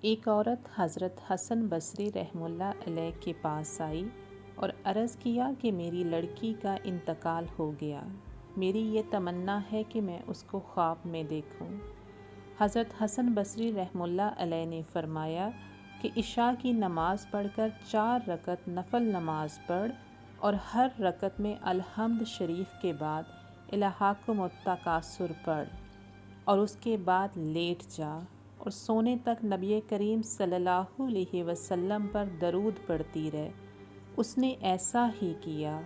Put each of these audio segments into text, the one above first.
ایک عورت حضرت حسن بصری رحمہ اللہ علیہ کے پاس آئی اور عرض کیا کہ میری لڑکی کا انتقال ہو گیا، میری یہ تمنا ہے کہ میں اس کو خواب میں دیکھوں۔ حضرت حسن بصری رحمہ اللہ علیہ نے فرمایا کہ عشاء کی نماز پڑھ کر 4 رکعت نفل نماز پڑھ اور ہر رکعت میں الحمد شریف کے بعد الہاکم التکاثر پڑھ اور اس کے بعد لیٹ جا اور سونے تک نبی کریم صلی اللہ علیہ وسلم پر درود پڑھتی رہ۔ اس نے ایسا ہی کیا۔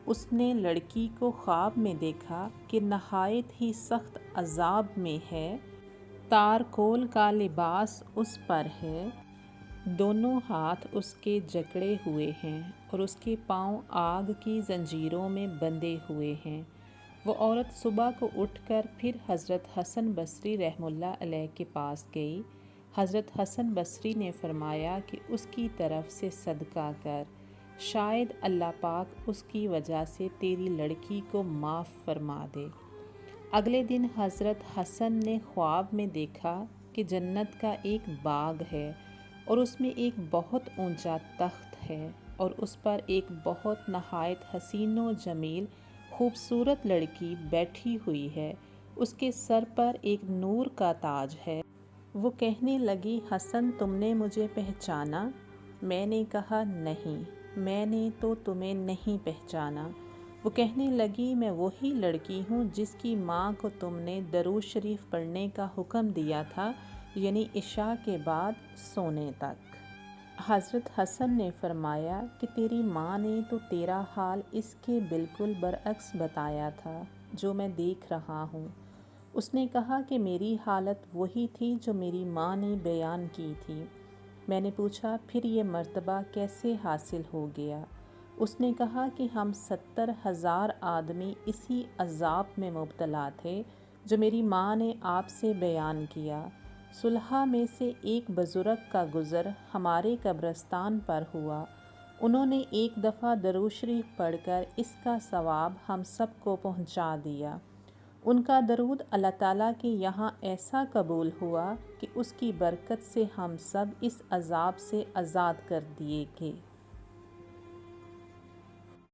اس نے لڑکی کو خواب میں دیکھا کہ نہایت ہی سخت عذاب میں ہے، تارکول کا لباس اس پر ہے، دونوں ہاتھ اس کے جکڑے ہوئے ہیں اور اس کے پاؤں آگ کی زنجیروں میں بندھے ہوئے ہیں۔ وہ عورت صبح کو اٹھ کر پھر حضرت حسن بصری رحمہ اللہ علیہ کے پاس گئی۔ حضرت حسن بصری نے فرمایا کہ اس کی طرف سے صدقہ کر، شاید اللہ پاک اس کی وجہ سے تیری لڑکی کو معاف فرما دے۔ اگلے دن حضرت حسن نے خواب میں دیکھا کہ جنت کا ایک باغ ہے اور اس میں ایک بہت اونچا تخت ہے اور اس پر ایک بہت نہایت حسین و جمیل خوبصورت لڑکی بیٹھی ہوئی ہے، اس کے سر پر ایک نور کا تاج ہے۔ وہ کہنے لگی، حسن تم نے مجھے پہچانا؟ میں نے کہا نہیں، میں نے تو تمہیں نہیں پہچانا۔ وہ کہنے لگی، میں وہی لڑکی ہوں جس کی ماں کو تم نے درود شریف پڑھنے کا حکم دیا تھا، یعنی عشاء کے بعد سونے تک۔ حضرت حسن نے فرمایا کہ تیری ماں نے تو تیرا حال اس کے بالکل برعکس بتایا تھا جو میں دیکھ رہا ہوں۔ اس نے کہا کہ میری حالت وہی تھی جو میری ماں نے بیان کی تھی۔ میں نے پوچھا، پھر یہ مرتبہ کیسے حاصل ہو گیا؟ اس نے کہا کہ ہم 70,000 آدمی اسی عذاب میں مبتلا تھے جو میری ماں نے آپ سے بیان کیا۔ صلحاء میں سے ایک بزرگ کا گزر ہمارے قبرستان پر ہوا۔ انہوں نے ایک دفعہ درود شریف پڑھ کر اس کا ثواب ہم سب کو پہنچا دیا۔ ان کا درود اللہ تعالیٰ کے یہاں ایسا قبول ہوا کہ اس کی برکت سے ہم سب اس عذاب سے آزاد کر دیے گئے۔